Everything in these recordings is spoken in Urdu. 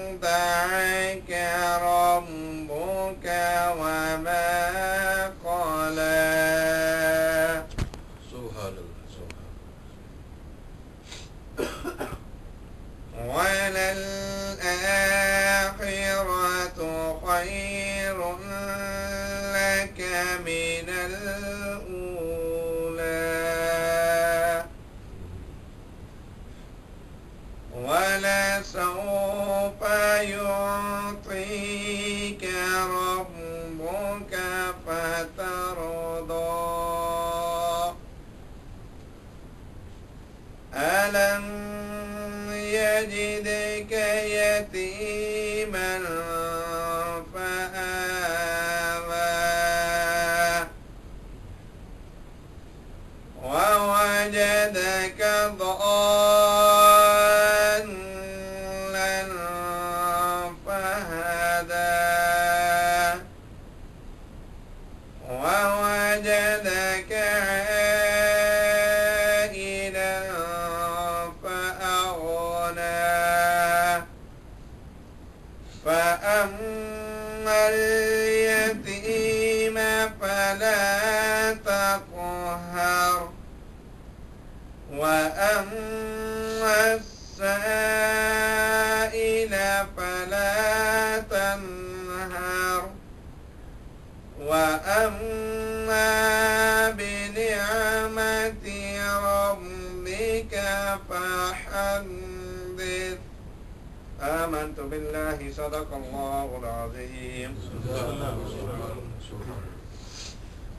ودعك ربك وما من الأولى ولسوف يعطيك ربك فترضى ألم يجدك يتيما فآوى ووجدك ضالا فهدى ووجدك عائلا فأغنى فأما اليتيم فلا تقهر وأما السائل فلا تنهر وأما بنعمة ربك فحدث آمنت بالله صدق الله العظيم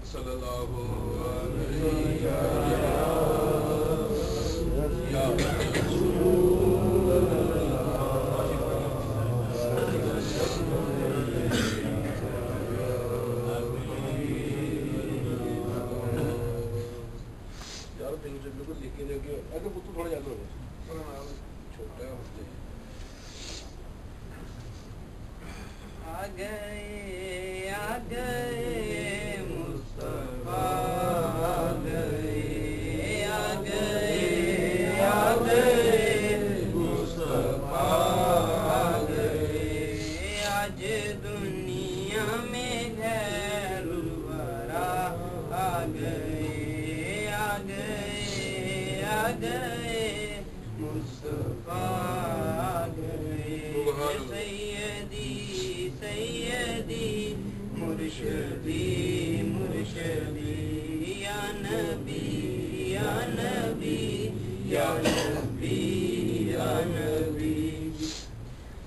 صلى الله عليه يا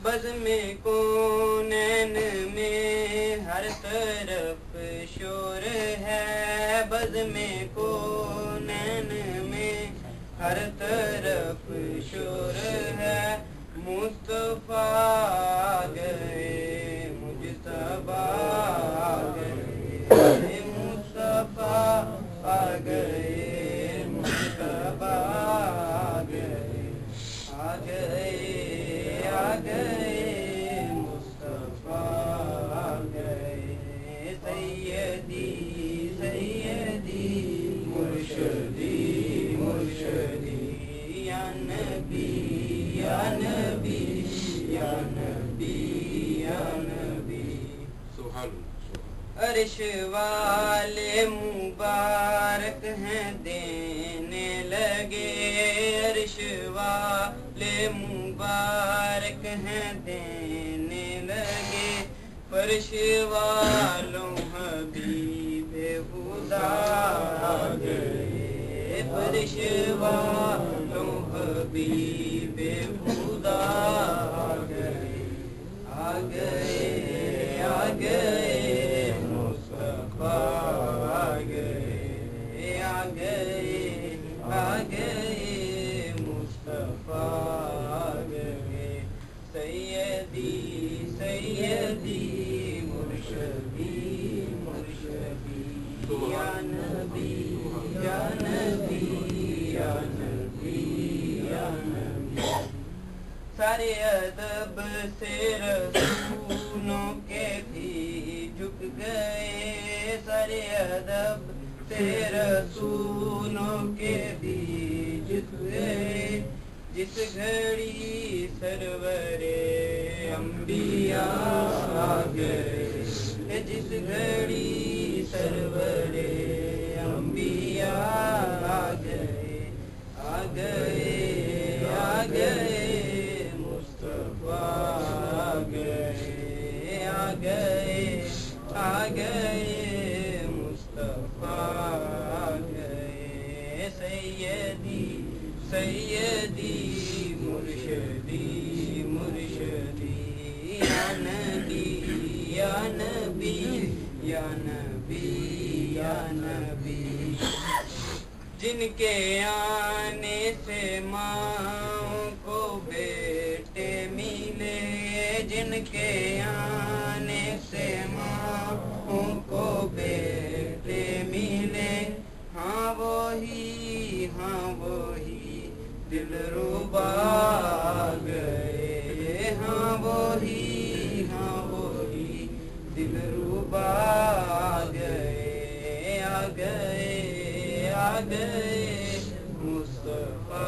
بزم کونین میں ہر طرف شور ہے بزم کونین میں ہر طرف شور ہے مصطفیٰ گئے مجتبیٰ گئے مصطفیٰ گئے مجتبیٰ گئے آ گئے مصطفیٰ گئے سیدی سیدی مرشدی مرشدی یا نبی یا نبی یا نبی یا نبی سبحان عرش والے مبارک ہیں دینے لگے عرش والے مبارک ہیں دینے لگے فرش والوں حبیب خدا گئے فرش والوں حبیب خدا گئے آ گئے آ گئے مصطفیٰ آ گئے آ گئے آ گئے مصطفیٰ آ گئے سیدی سیدی مرشدی مرشدی یا نبی یا نبی یا نبی یا نبی سارے ادب سے رسولوں کے بھی جھک گئے سارے ادب سے رسولوں کے بھی جھک گئے جس گھڑی سرور انبیاء آ گئے جس گھڑی سرور انبیاء آ گئے آ گئے آ گئے مصطفیٰ آ گئے آ گئے آ گئے سیدی مرشدی مرشدی یا نبی یا نبی یا نبی یا نبی جن کے آنے سے ماں کو بیٹے ملے جن کے آنے سے ماں کو بیٹے ملے ہاں وہی دلربا گئے ہاں وہی دلربا گئے آ گئے مصطفیٰ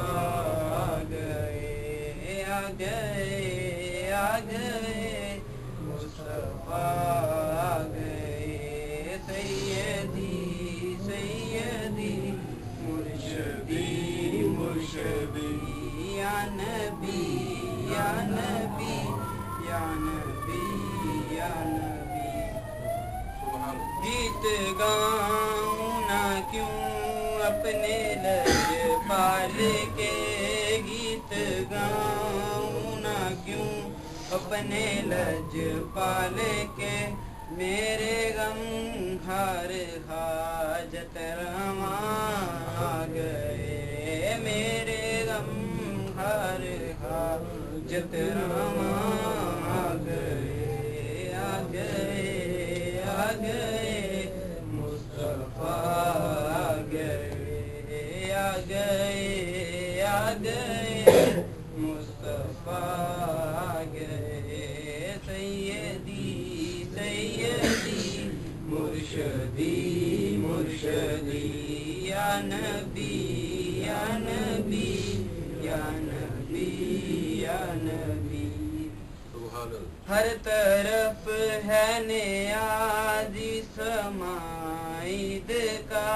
گئے آ گئے مصطفیٰ گئے سیدی سیدی مرشدی مرشدی یا نبی یا نبی یا نبی یا نبی گیت گاؤں نہ کیوں اپنے لج پال کے گیت گاؤں نہ کیوں اپنے لج پال کے میرے غم ہر حاجت رواں گئے میرے غم ہر حاجت رواں گئے آ گئے مصطفیٰ گئے آ گئے مصطفیٰ گئے سیدی سیدی مرشدی مرشدی یا نبی یا نبی یا نبی یا نبی ہر طرف ہے نیازی سمائد کا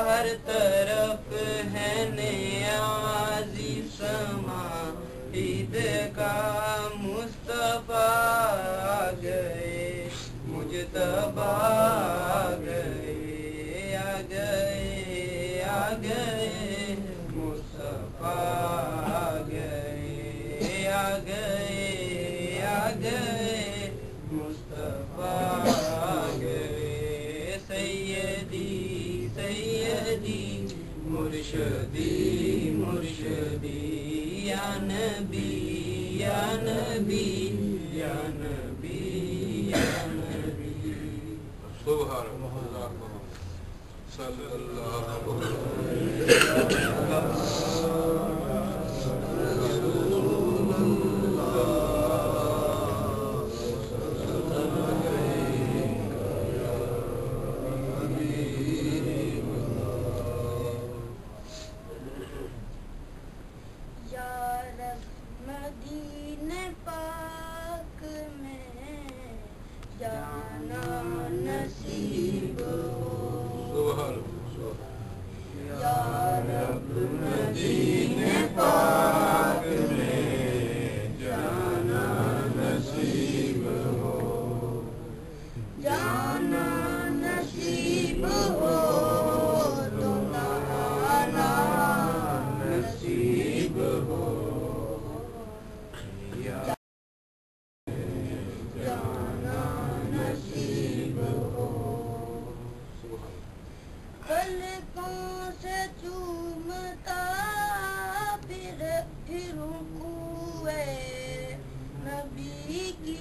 ہر طرف ہے نیازی سمائد کا مصطفیٰ گئے مجتبیٰ گئے آ گئے مصطفیٰ گئے آ گئے مصطفیٰ گئے سیدی سیدی مرشدی مرشدی یا نبی یا نبی یا نبی یا نبی سبحان اللہ صلی اللہ علیہ مدینے پاک میں جانا نصیب ہو یا رب مدینے پاک میں جانا نصیب ہو جانا نصیب ہو تو نانا نصیب ہو پلکوں سے چومتا پھر کوئے نبی کی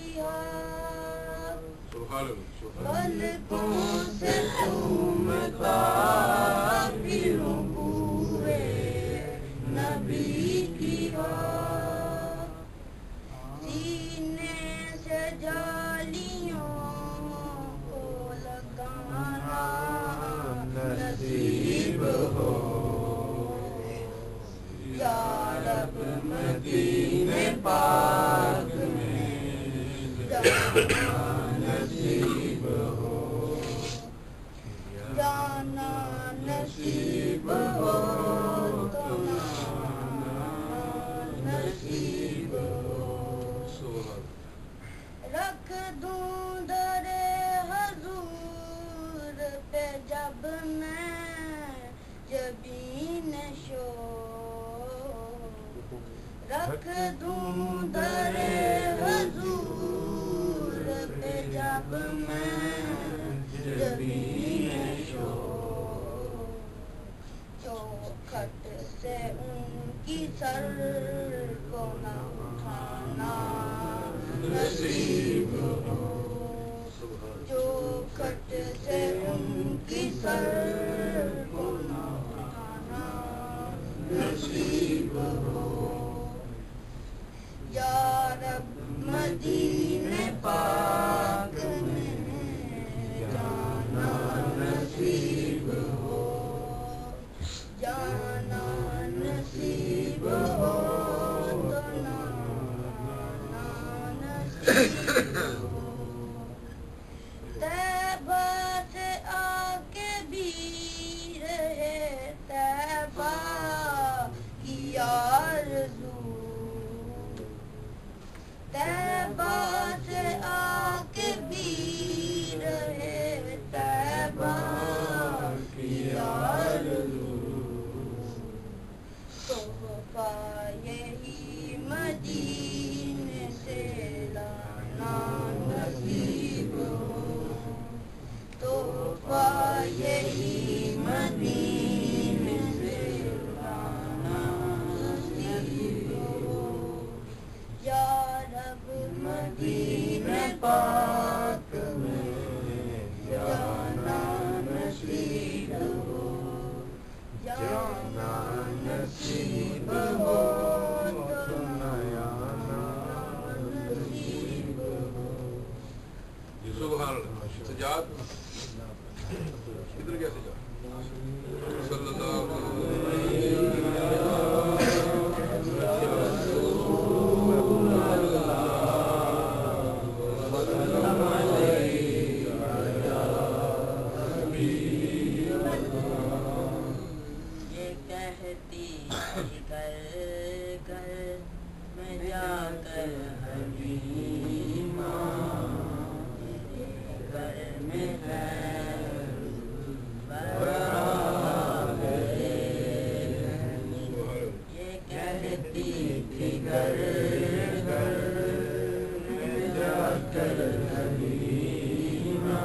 پلکوں سے چومتا پھر کوئے نبی کی سینے سے جالیوں کو لگانا نصیب ہو یا رب مدینے پاک میں جانا نصیب ہو جانا نصیب ہو تو نصیب ہو رکھ دوں در حضور پہ جب میں جبین شوق رکھ دوں در حضور پہ جب میں جبین شو چوکھٹ سے ان کی سر کو نہ اٹھانا نصیب ہو چوکھٹ سے ان کی سر کو نہ اٹھانا نصیب ہو یا رب مدینے پاک میں جانا نصیب ہو جانا نصیب ہو تو نانا نصیب ہو طیبہ سے آ کے بھی رہے طیبہ کی آرزو طیبہ سے آ کے بھی رہے طیبہ کی آرزو تحفہ یہی مدینے سے لانا نصیب ہو تحفہ یہی مدینے سے لانا نصیب ہو یا رب مدینے پاک میں جانا نصیب ہو جانا نصیب ہو تو نانا نصیب ہو سبحان اللہ سجاد ادھر کیا سجاد صلی اللہ یہ کہتی کر کر میں جا کر حلیمہ میرے گھر میں خیر برا گئے یہ کہتی تھی کر کر میں جا کر حلیمہ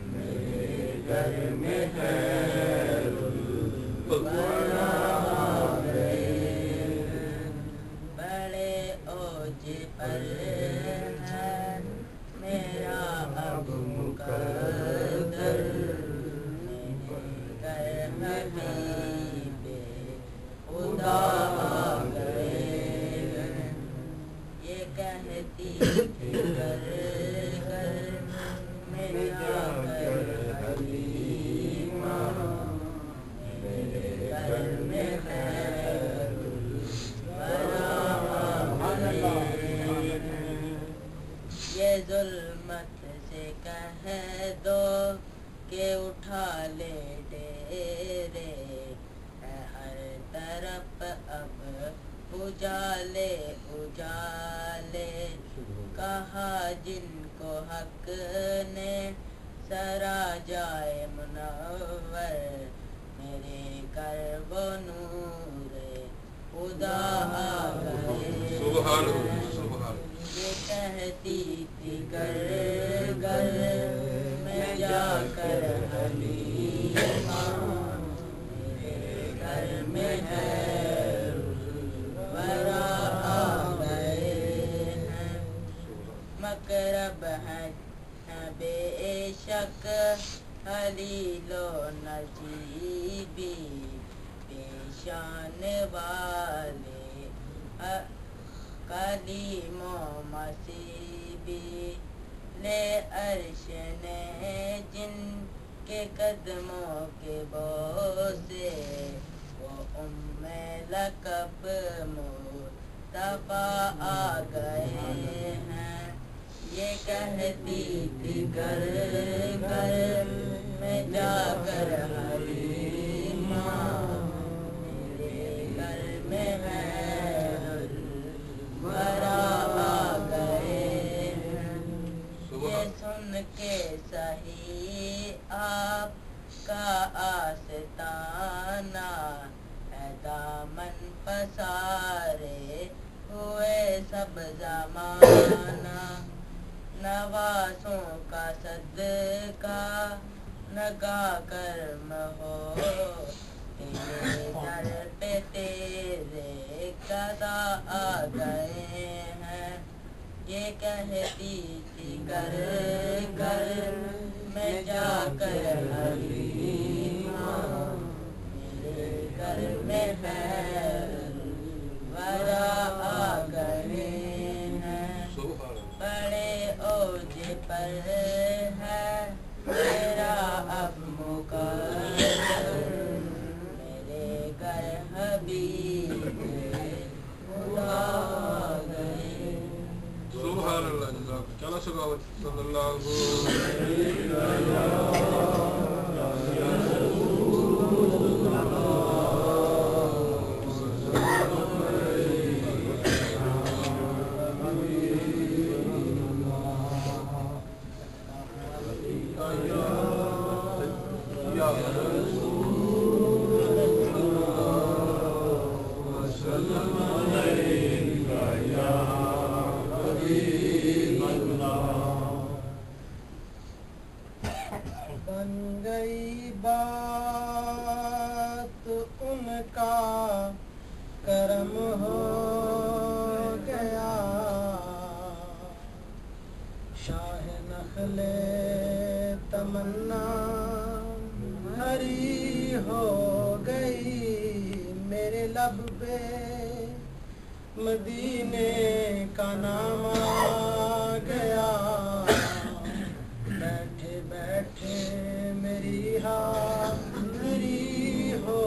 میرے گھر میں خیر برا گئے بڑے اوج پر ہے میرا اب مقدر میرے گھر حبیب خدا آ گئے یہ کہتی تھی کر کر میرا گھر حلیمہ میرے گھر میں خیر برا گئے یہ ظلمت سے کہہ دو کہ اٹھا لے ڈیرے ہے ہر طرف اب اجالے اجالے کہا جن کو حق نے سرا جائے منور میرے کرب و نور خدا آ گئے سبحان اللہ سبحان اللہ یہ کہتی تھی کر کر میں جا کر حلیمہ میرے گھر میں خیر برا آ گئے ہیں مقرب ہے بے شک خلیل و نجیبی پیشان والے کلیم و مسیبی لے عرش نے جن کے قدموں کے بوسے وہ ام لقب مصطفیٰ آ گئے ہیں یہ کہتی تھی کر کر میں جا کر حلیمہ میرے گھر میں خیر برا آ گئے ہیں یہ سن کے صحیح آپ کا آستانہ ہے دامن پسارے ہوئے سب زمانہ نوازوں کا صدقہ نگا کرم ہو تیرے در پہ تیرے قضا آ گئے ہیں یہ کہتی تھی کر کر میں جا کر حلیمہ میرے گھر میں خیر ورا آ گئے ہیں بڑے اوج پر ہے میرا اب مقرر میرے گھر حبیب خدا آ گئے سبحان اللہ جزاک چلو سگاوت صلی اللہ بن گئی بات ان کا کرم ہو گیا شاہ نخل تمنا ہری ہو گئی میرے لب پہ مدینے کا نام آ گیا بیٹھے بیٹھے میری حاضری ہو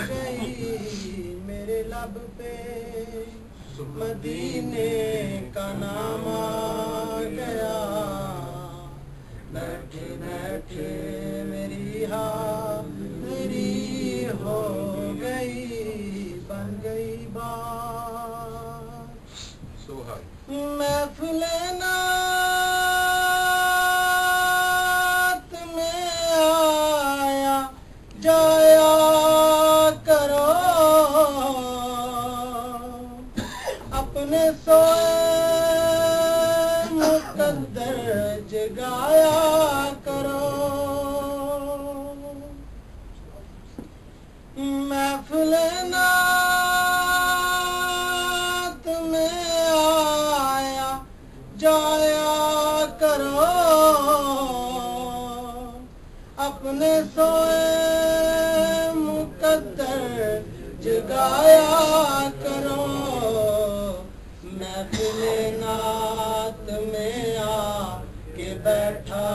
گئی میرے لب پہ مدینے کا نام آ گیا بیٹھے بیٹھے میری حاضری ہو گئی بن گئی بات محفل نعت میں آیا جایا کرو اپنے سوئے مقدر جگایا کرو محفل نعت میں آیا جایا کرو اپنے سوئے مقدر جگایا کرو محفل نعت میں آ کے بیٹھا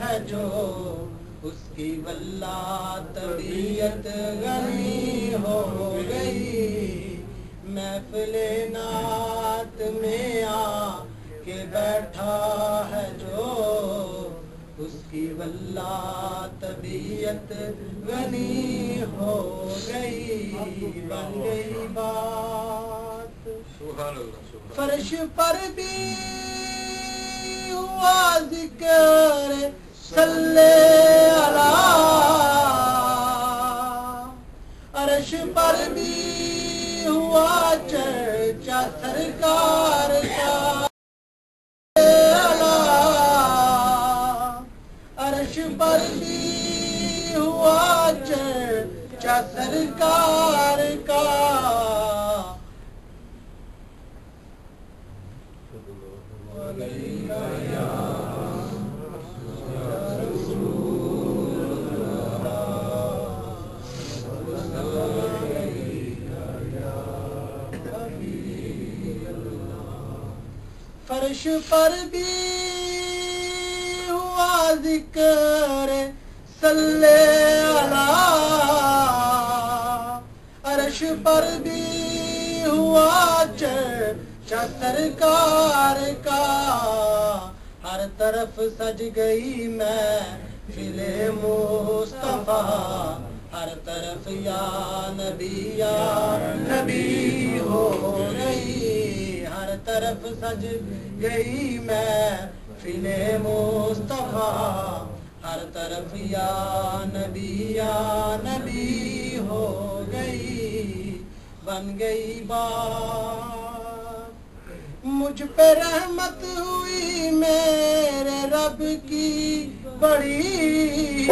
ہے جو اس کی واللہ طبیعت غنی ہو گئی محفل نعت میں آ کے بیٹھا ہے جو اس کی واللہ طبیعت غنی ہو گئی بن گئی بات سبحان اللہ فرش پر بھی ہوا ذکر صلی اللہ عرش پر بھی ہوا چرچا سرکار کا عرش پر بھی ہوا چرچا سرکار کا فرش پر بھی ہوا ذکر صلی اللہ عرش پر بھی ہوا چرچا سرکار کا ہر طرف سج گئی محفل مصطفیٰ ہر طرف یا نبی ہو گئی ہر طرف سج گئی محفل مصطفیٰ ہر طرف یا نبی ہو گئی بن گئی بات مجھ پہ رحمت ہوئی میرے رب کی بڑی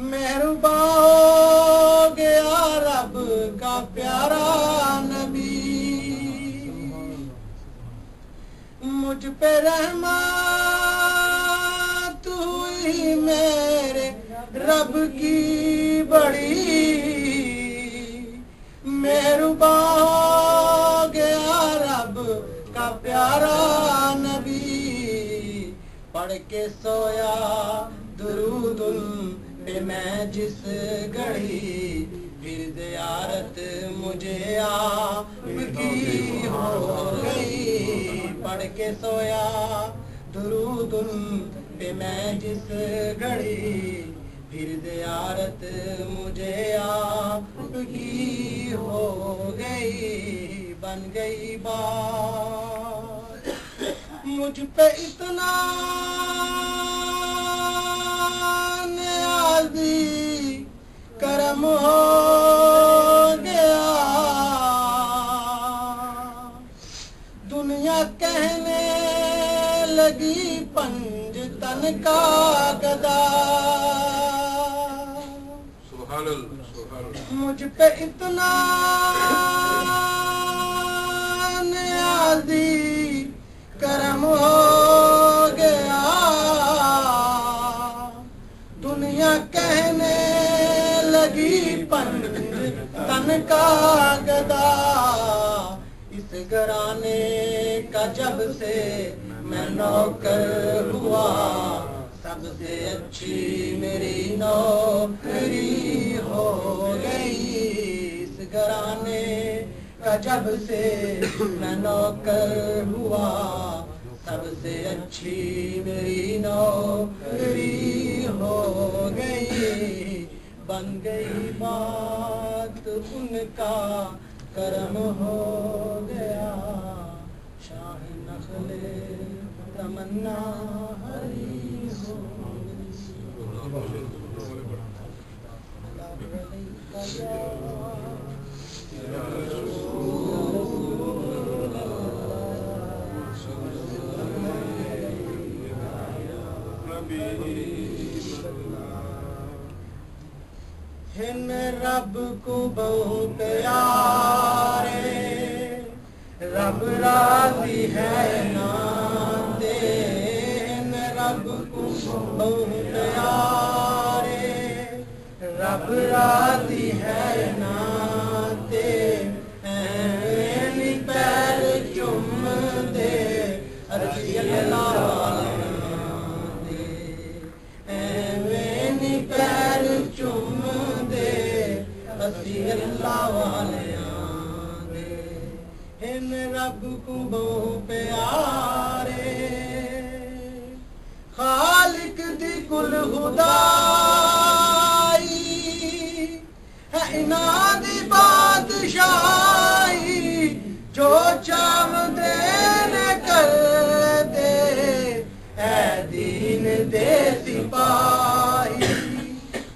مہربان ہو گیا رب کا پیارا نبی مجھ پہ رحمت ہوئی میرے رب کی بڑی مہربان ہو گیا رب کا پیارا نبی پڑھ کے سویا درود پہ میں جس گھڑی پھر زیارت مجھے آپ کی ہو گئی پڑھ کے سویا درود پہ میں جس گھڑی پھر زیارت مجھے آپ کی ہو گئی بن گئی بات مجھ پہ اتنا نیازی کرم ہو گیا دنیا کہنے لگی پنج تن کا گدا سبحان اللہ سبحان اللہ مجھ پہ اتنا نیازی کرم ہو گیا دنیا کہنے لگی پنج تن کا گدا اس گھرانے کا جب سے میں نوکر ہوا سب سے اچھی میری نوکری ہو گئی اس گھرانے کا جب سے میں نوکر ہوا سب سے اچھی میری نوکری ہو گئی بن گئی بات ان کا کرم ہو گیا شاہ نخل تمنا ہری ہو ہن رب کو بہت پیارے رب راضی ہے ناتے ہن رب کو بہت پیارے رب راضی ہے ناتے این پیر چم دے رضی اللہ پیر چم دے رضی اللہ والیاں دے ہن رب کو بہت پیارے خالق دی کل خدائی ہے انہاں دی بادشاہی جو چاہندے نے کر دے اے دین دے سپاہی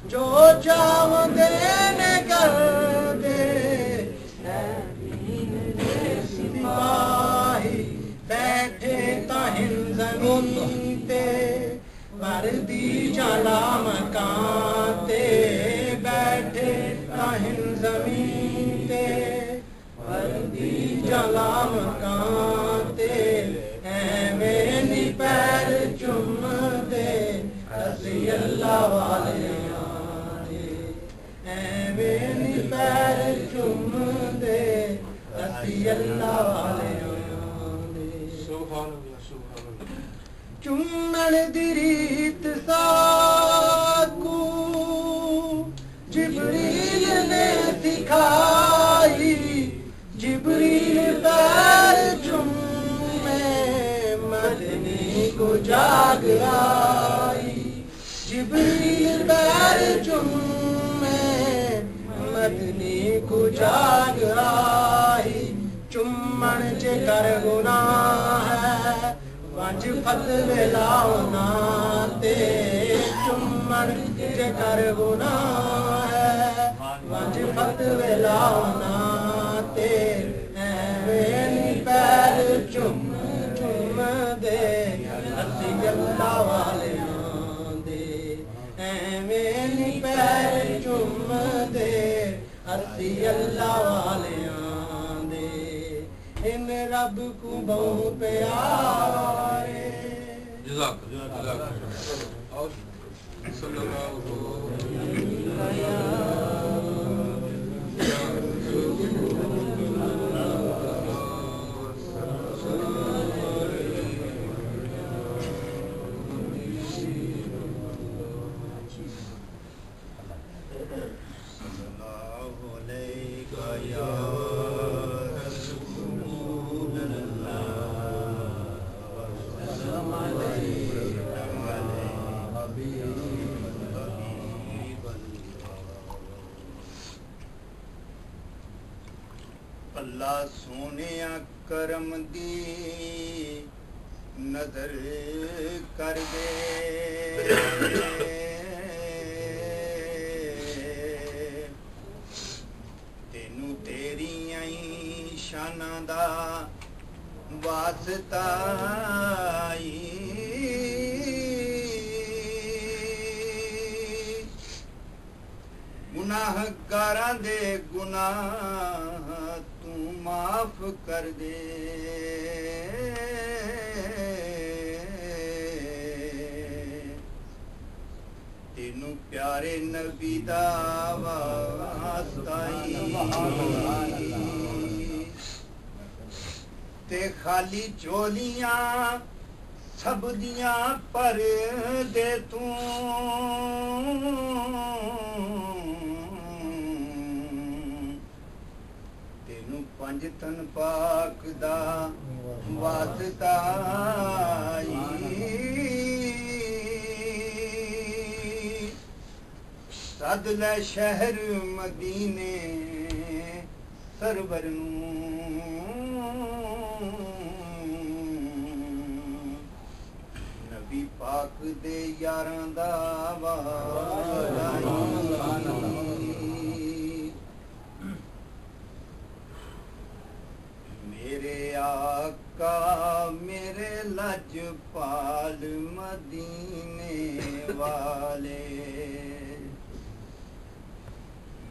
جو چاہندے نے کر دے اے دین دے سپاہی بیٹھے تاہن زمین تے وردی جالا مکان تے بیٹھے تاہن زمین تے وردی جالا مکان تے ایویں پیر چم دے رضی اللہ والیاں دے ایویں پیر چم دے رضی اللہ والیاں دے سبحان اللہ سبحان اللہ چمن دی ریت ساکو جبریل نے سکھائی جبریل پیر چومے مدنی کو جاگ آئی جبریل پیر چومے مدنی کو جاگ آئی چمن چے کر گناہ ہے وانج فتوے لاؤنا تے چمن چے کر گناہ ہے وانج خط ویلاونا تے ایویں نہیں پیر چم دے اسی اللہ والیاں دے ایویں نہیں پیر چم دے اسی اللہ والیاں دے ان رب کو بہت پیارے جزاک اور صلی اللہ اللہ سونے کرم دی نظر کر دے تینوں تیریاں شاناں دا واسطہ گناہ گاراں دے گناہ تو معاف کر دے تینوں پیارے نبی دا واسطہ تے خالی چولیاں سب دیاں پر دے تینوں پنج تن پاک دا واسطہ سد لے شہر مدینے سرور نبی پاک دے یاراں دا میرے آقا میرے لجپال مدینے والے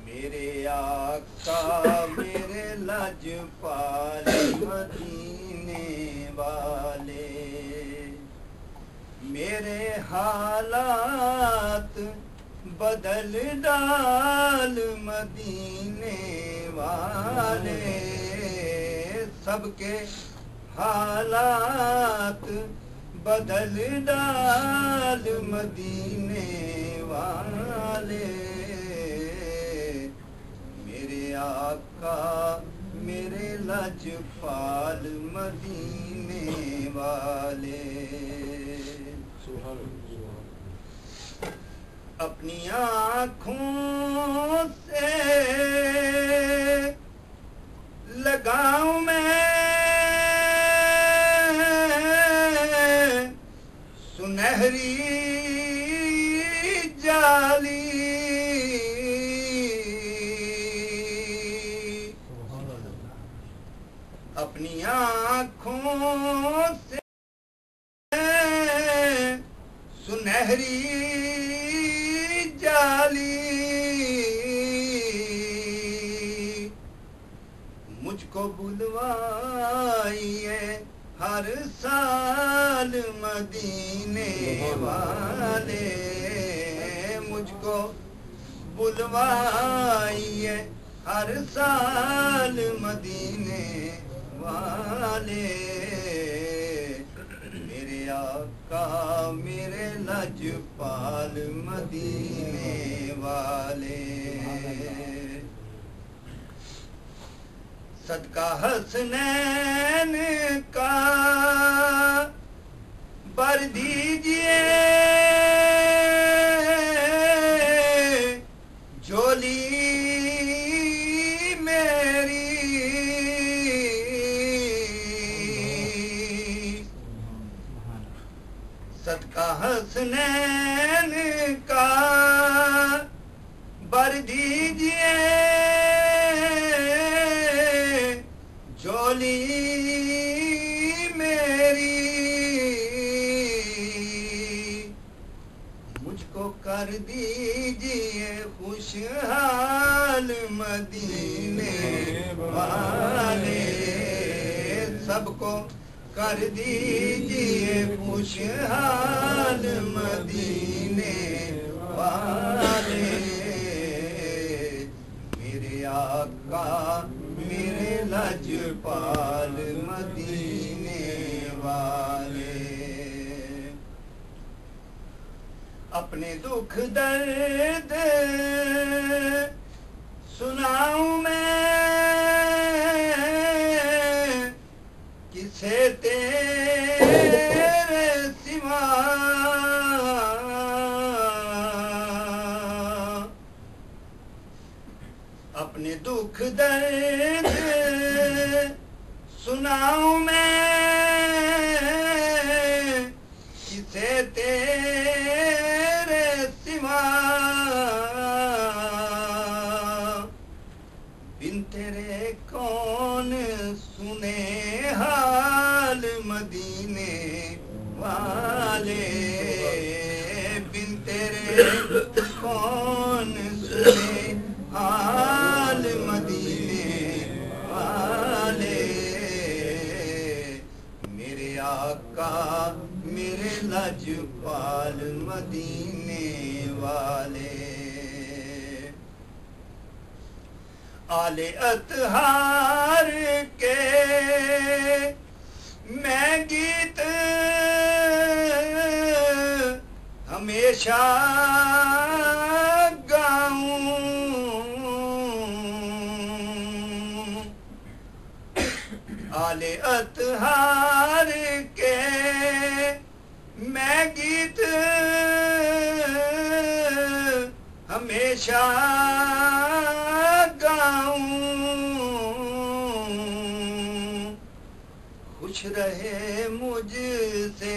میرے آقا میرے لجپال مدینے والے میرے حالات بدل ڈال مدینے والے سب کے حالات بدل ڈال مدینے والے میرے آقا میرے لجپال مدینے والے اپنی آنکھوں سے لگاؤں میں سنہری جالی اپنی آنکھوں سے سنہری جالی مجھ کو بلوائیے ہر سال مدینے والے مجھ کو بلوائیے ہر سال مدینے والے میرے آقا میرے لجپال مدینے والے صدقہ حسنین کا بر دیجئے جھولی میری صدقہ حسنین کا بر دیجئے دیجئے خوشحال مدینے والے سب کو کر دیجئے خوشحال مدینے والے میرے آقا میرے لجپال مدینے والے اپنے دکھ درد سناؤں میں کسے تیرے سوا اپنے دکھ درد سناؤں میں کسے تیرے سوا بن تیرے کون سنے حال مدینے والے بن تیرے کون سنے حال مدینے والے میرے آقا میرے لجپال مدینے والے آل اطہار کے میں گیت ہمیشہ گاؤں آل اطہار کے میں گیت ہمیشہ گاؤں خوش رہے مجھ سے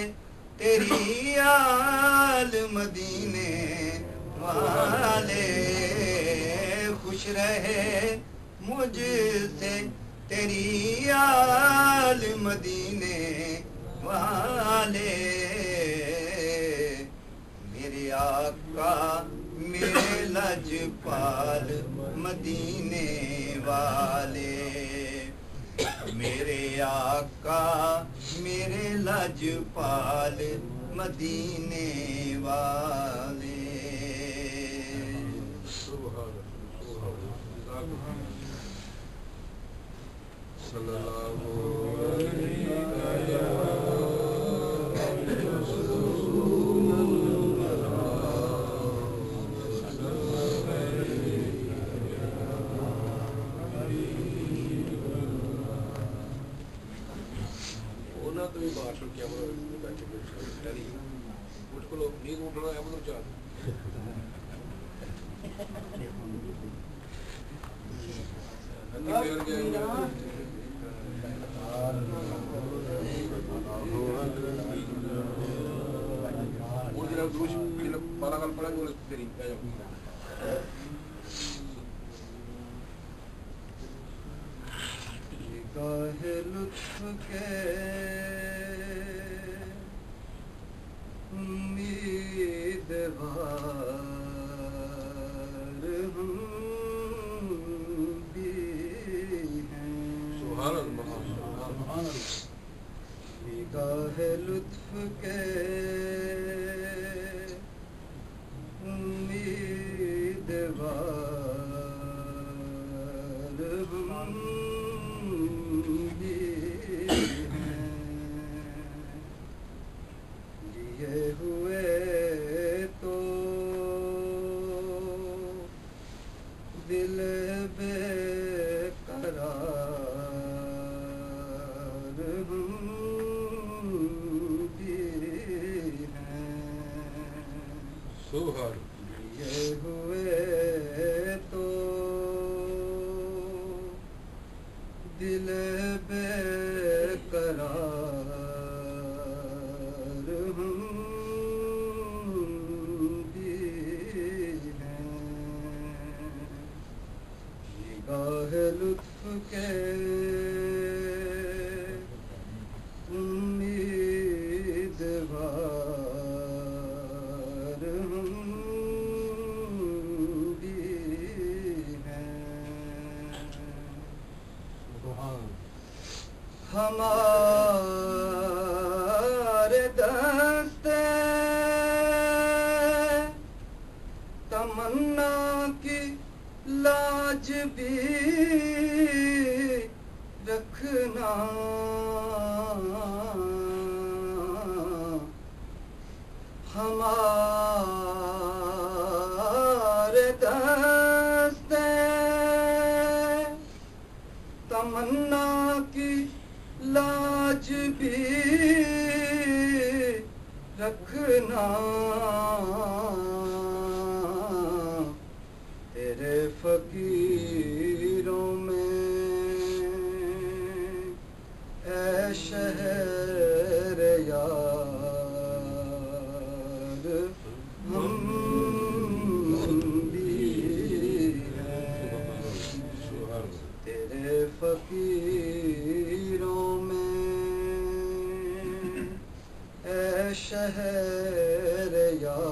تیری آل مدینے والے خوش رہے مجھ سے تیری آل مدینے والے میرے آقا میرے لجپال مدینے والے میرے آقا میرے لجپال مدینے والے صلی اللہ تو بات سن کے بیٹھے اٹھ کو نیند اٹھنا ہے مطلب چار بارہ کال پڑا تیری گاہ لطف کے امیدوار ہم بھی ہیں سبحان اللہ گاہ لطف کے امیدوار ہم ہوئے تو دل بے قرار ہم بھی ہیں سبحان یہ ہوئے تو دل بے قرار لطف کے امیدوار ہم تمنا کی لاج بھی رکھنا ہمارے دست تمنا کی لاج بھی رکھنا تیرے فقیروں میں اے شہر یار ہم بھی ہیں تیرے فقیروں میں اے شہر یار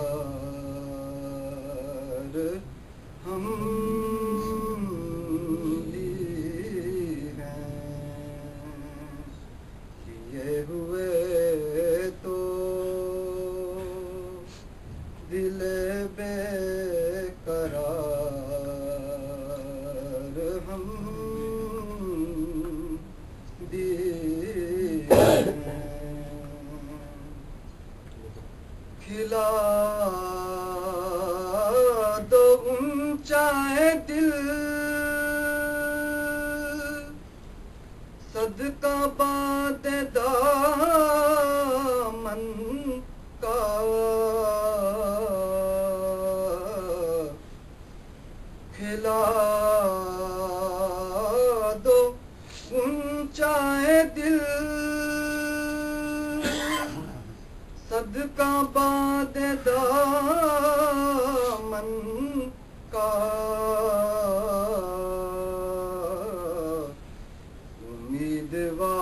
ہم بھی ہیں یہ ہوئے تو دل بے قرار ہم بھی ہیں کھلا دو اونچا دل صدقہ باد دامن کا کھلا دو اونچا دل صدقہ باد دامن کا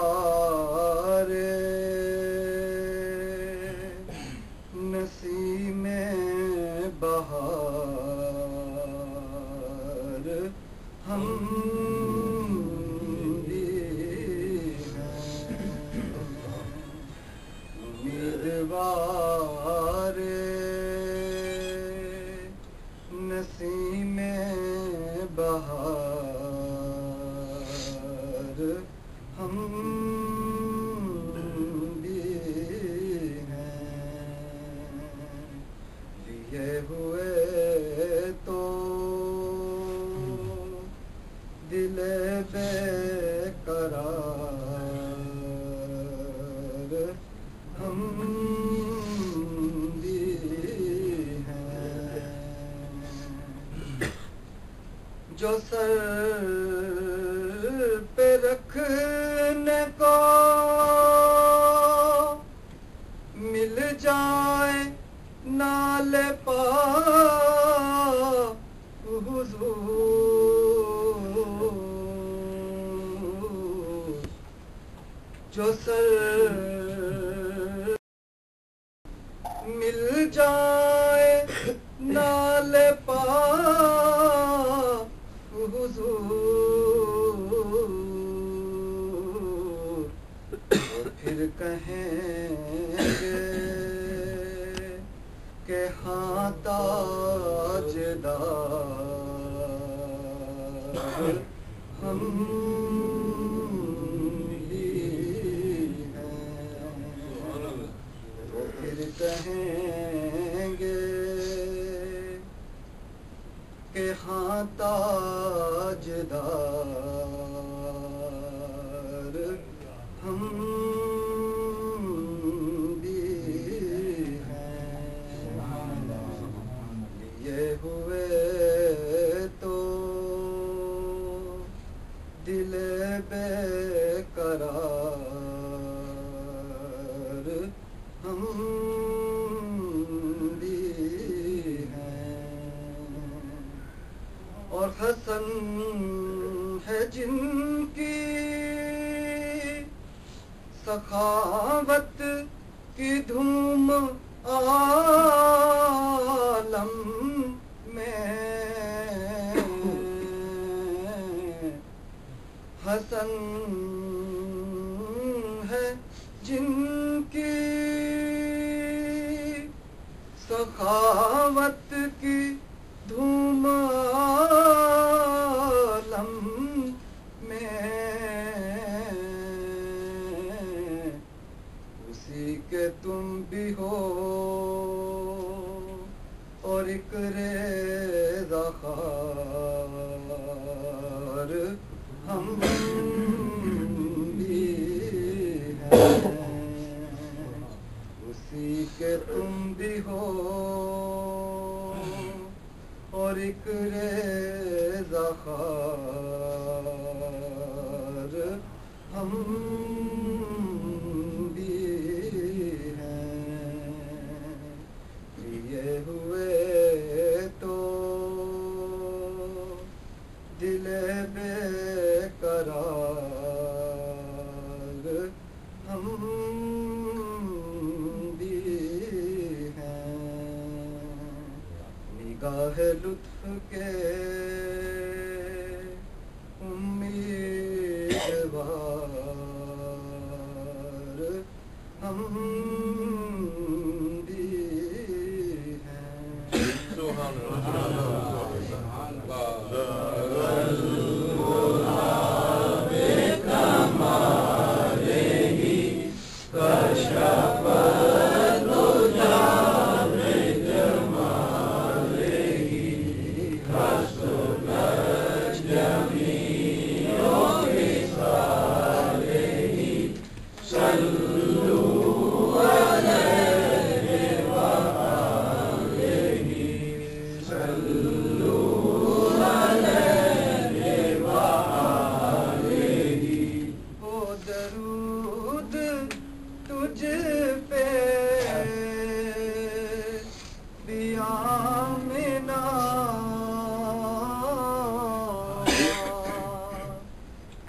امیدوار نسیم بہار ہم بھی ہیں امیدوار نسیم بہار ہم بھی ہیں لیے ہوئے تو دل بے قرار ہم بھی ہیں جو سر پہ رکھنے کو مل جائے نال پا حضور جو سر مل جائے نال پا حضور اور پھر کہیں گے کہ ہاں تاجدار ہم بھی ہیں وہ پھر کہیں گے کہ ہاں تاجدار ہم بھی ہیں لیے ہوئے تو دل بے قرار ہم بھی ہیں اور حسن ہے جن کی سخاوت کی دھوم عالم میں حسن ہے جن کی سخاوت کی دھوم زخار ہم بھی ہیں، اسی کے تم بھی ہو اور ایک ریزہ خار ہم بھی ہیں، لیے ہوئے تو دل بے قرار ہم بھی ہیں، نگاہ لطف کے امیدوار ہم بھی ہیں۔ سبحان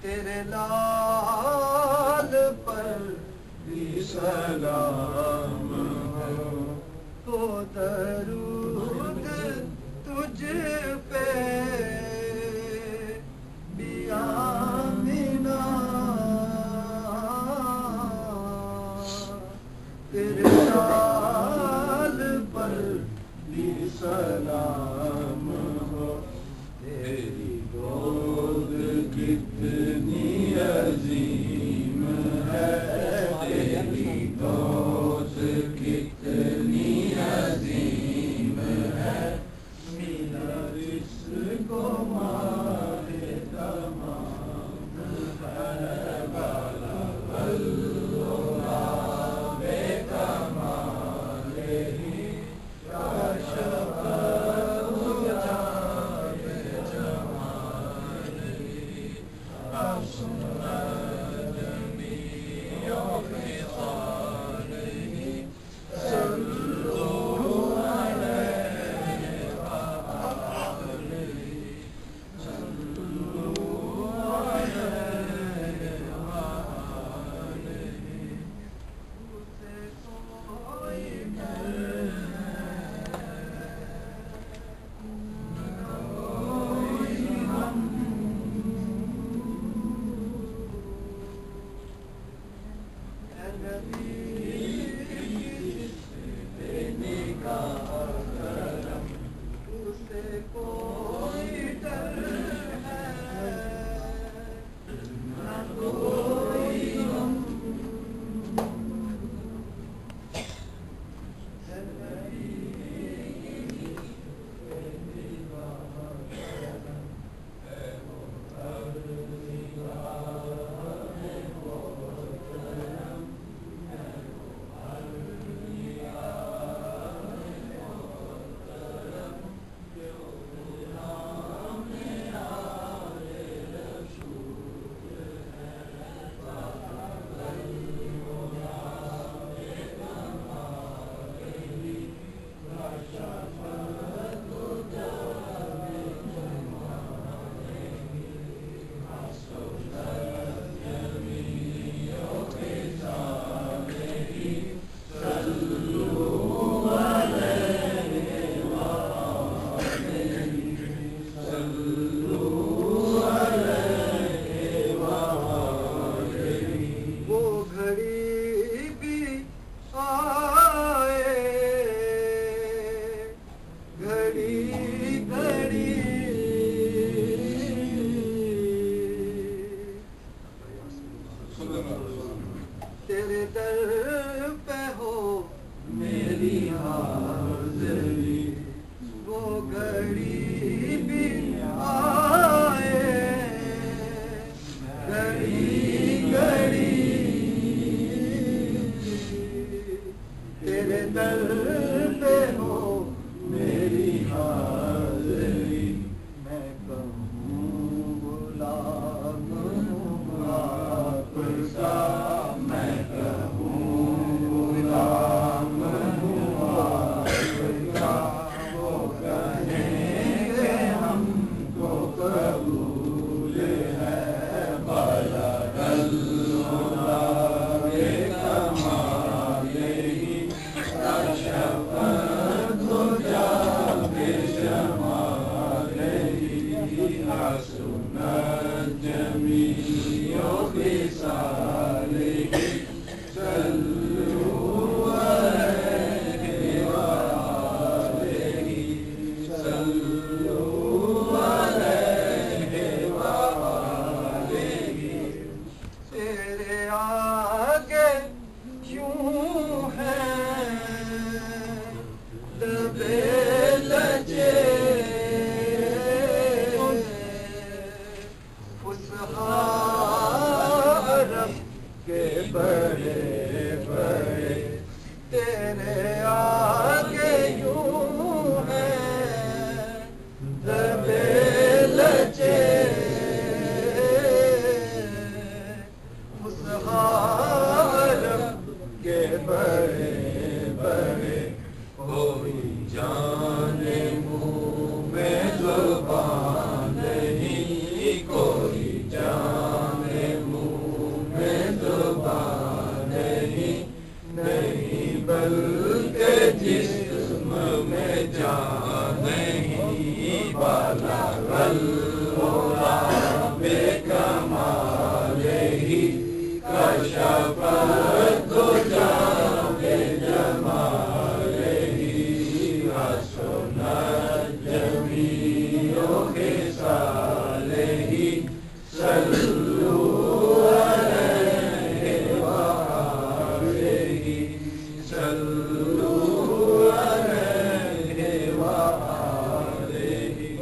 تیرے لال پر بھی سلام ہو، درود تجھ پہ بھی آمینہ، تیرے لال پر بھی سلام ہو، تیری گود کتنی عظیم ہے، تیری گود کتنی عظیم ہے، میرا رزق و ماہ تمام ہے بالا اللہ بے کمال ہی کاشف حسنت جميع خصاله صلوا عليه وآله صلوا عليه وآله تیرے آگے یوں ہے لبے لجے عرب کے بڑے بڑے تیرے آگے یوں ہیں لبے لجے عرب کے بڑے بڑے کوئی جانے منہ میں زبان نہیں کوئی جانے منہ میں زبان نہیں بلکہ جسم میں جان نہیں بالا غلام کمال ہی کشف دجا بجمال ہی حسنت جمیع خصال ہی صلوا علیہ وآلہ صلوا علیہ وآلہ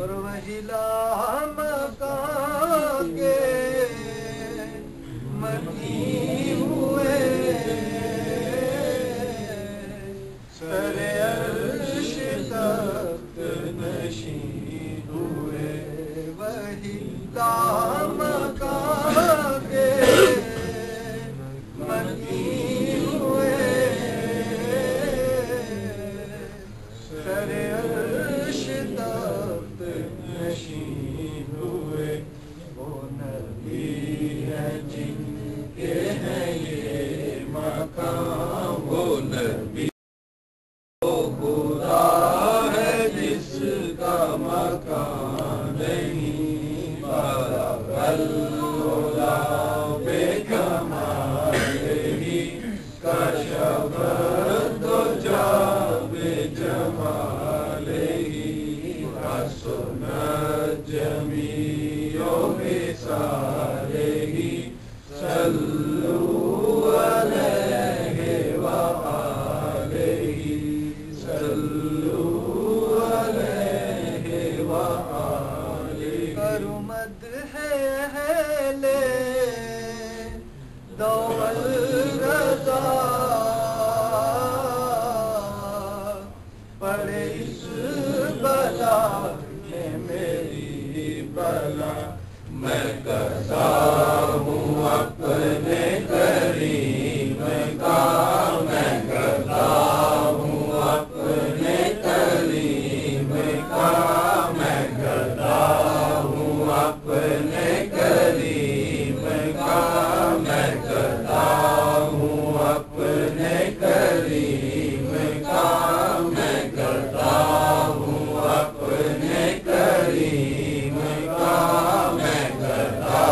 اور وہی لامکان کے مکی ہوئے سر عرش تخت نشین ہوئے وہی لامکان کے مکی ہوئے سر عرش تخت نشین ہوئے وہ نبی ہے جن کے ہیں یہ مقام وہ نبی وہ خدا ہے جس کا مکان نہیں بارا الہدا بے کمال ہی کشف دجا بے جمال ہی حسنت جمیع خصال ہی صلوا علیہ وآلہ صلوا علیہ وآلہ کرو مدح اہل دول رضا پڑے اس بلا میں میری بلا میں کرتا ہوں اپنے کریم کا میں کرتا ہوں اپنے کریم کا میں کرتا ہوں اپنے کریم کا میں کرتا ہوں اپنے کریم کا میں کرتا ہوں اپنے کریم کا میں کرتا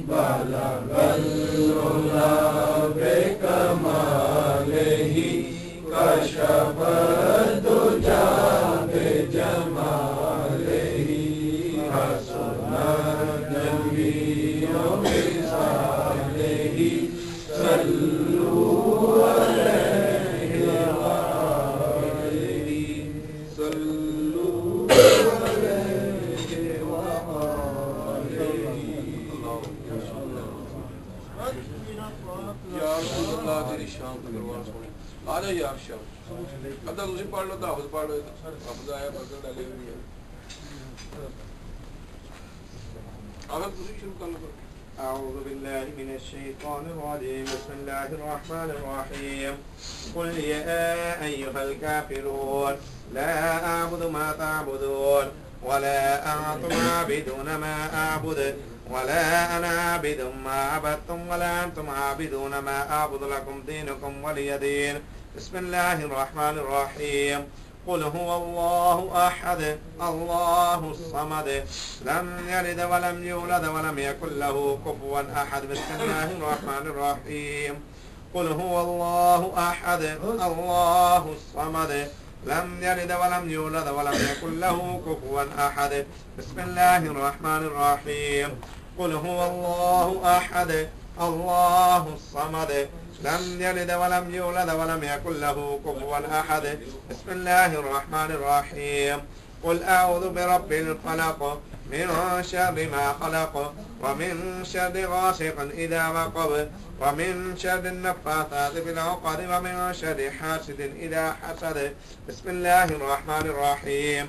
بلغ العلا بكماله كشف الدجى بجماله حسن النبي بصالحه صلوا عليه وآله صلوا عليه وآله یا رسول اللہ تیری شان کا دربار سنے آ جائے یار شاہ ادھا تجھے پڑھ لو تحفظ پڑھ لو حفظ آیا پڑھ ڈالے ہوئی ہے آخر تجھے شروع کر لو أعوذ بالله من الشيطان الرجيم بسم الله الرحمن الرحيم قل يا أيها الكافرون لا أعبد ما تعبدون ولا أنتم عابدون ما أعبد ولا أنا عابد ما عبدتم ولا أنتم عابدون ما أعبد لكم دينكم ولي دين بسم الله الرحمن الرحيم قل هو الله أحد الله الصمد لم يلد ولم يولد ولم يكن له كفوا أحد بسم الله الرحمن الرحيم قل هو الله أحد الله الصمد لم يلد ولم يولد ولم يكن له كفوا أحد بسم الله الرحمن الرحيم قل هو الله أحد الله الصمد لم يلد ولم يولد ولم يكن له كفوا أحد بسم الله الرحمن الرحيم قل أعوذ برب الفلق من شر ما خلق ومن شر غاسق إذا وقب ومن شر النفاثات في العقد ومن شر حاسد إذا حسد بسم الله الرحمن الرحيم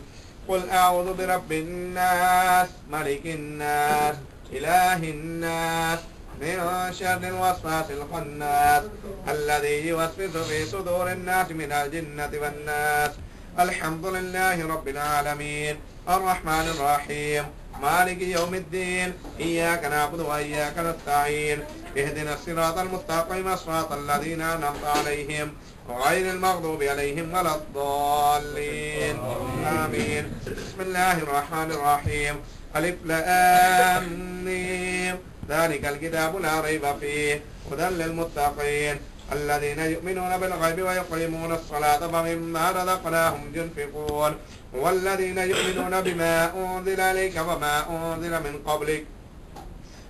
قل أعوذ برب الناس ملك الناس إله الناس من شر الوسواس الخناس الذي يوسوس في صدور الناس من الجنة والناس الحمد لله رب العالمين الرحمن الرحيم مالك يوم الدين إياك نعبد وإياك نستعين اهدنا الصراط المستقيم صراط الذين أنعمت عليهم غير المغضوب عليهم ولا الضالين آمين بسم الله الرحمن الرحيم ألف لام ميم ذلك الكتاب لا ريب فيه هدى للمتقين الذين يؤمنون بالغيب ويقيمون الصلاة ومما رزقناهم ينفقون والذين يؤمنون بما أنزل إليك وما أنزل من قبلك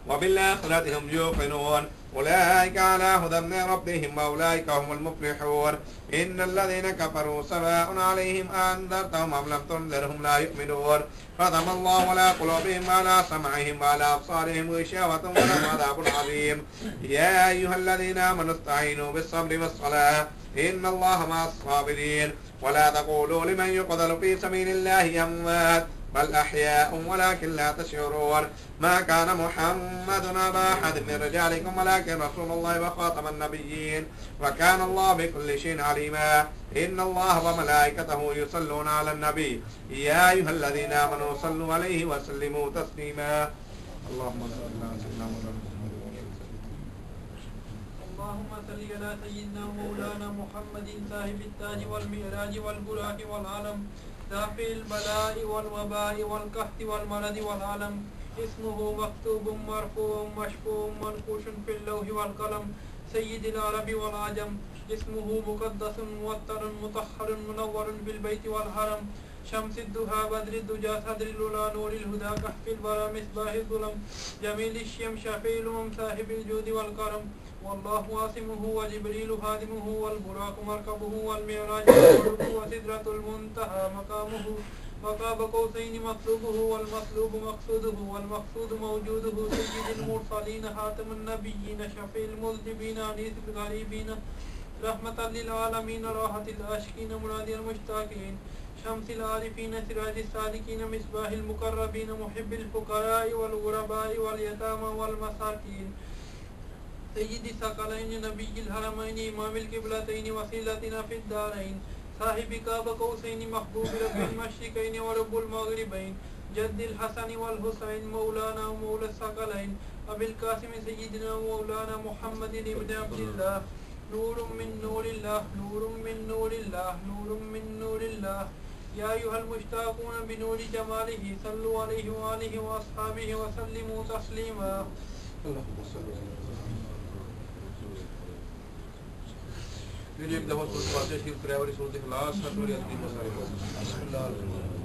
وبالآخرة هم يوقنون أولئك على هدى من ربهم وأولئك هم المفلحون إن الذين كفروا سواء عليهم أنذرتهم أم لم تنذرهم لا يؤمنون ختم الله على قلوبهم وعلى سمعهم وعلى أبصارهم غشاوة ولهم عذاب عظيم يا أيها الذين آمنوا استعينوا بالصبر والصلاة إن الله مع الصابرين ولا تقولوا لمن يقتل في سبيل الله أموات بل أحياء ولكن لا تشعرون ما كان محمد أبا أحد من رجالكم ولكن رسول الله وخاتم النبيين وكان الله بكل شيء عليما إن الله وملائكته يصلون على النبي يا أيها الذين آمنوا صلوا عليه وسلموا تسليما اللهم صل على سيدنا محمد اللهم صل على سيدنا مولانا محمد صاحب التاج والمعراج والبراق والعالم دافع البلاء والوباء والقحط والمرض والعالم اسمه مكتوب مرفوع مشفوع منقوش في اللوح والقلم سيد العرب والعجم اسمه مقدس موتر مطهر منور بالبيت والحرم شمس الدهى بدر الدجى صدر الأولى نور الهدى كهف البرى مصباح الظلم جميل الشيم شفيع الأمم صاحب الجود والكرم والله عاصمه وجبريل خادمه والبراق مركبه والمعراج وسدرة المنتهى مقامه وقاب قوسين مطلوبه والمطلوب مقصوده والمقصود موجوده سيد المرسلين خاتم النبيين شفيع المذنبين أنيس الغريبين رحمة للعالمين راحة العاشقين منادي المشتاقين شمس العارفين سراج الصادقين مصباح المقربين محب الفقراء والغرباء واليتامى والمساكين سيد الثقلين نبي الحرمين إمام القبلتين وسيلتنا في الدارين صاحب قاب قوسين محبوب رب المشرقين ورب المغربين جد الحسن والحسين مولانا ومولى الثقلين أبي القاسم سيدنا مولانا محمد بن عبد الله نور من نور الله نور من نور الله نور من نور الله يا أيها المشتاقون بنور جماله صلوا عليه وآله وأصحابه وسلموا تسليما پھر ایک دفعہ سورۃ فاتحہ شریف کرے والی سورۃ اخلاص ہر والی عظیم مسائل کو بسم اللہ الرحمن الرحیم.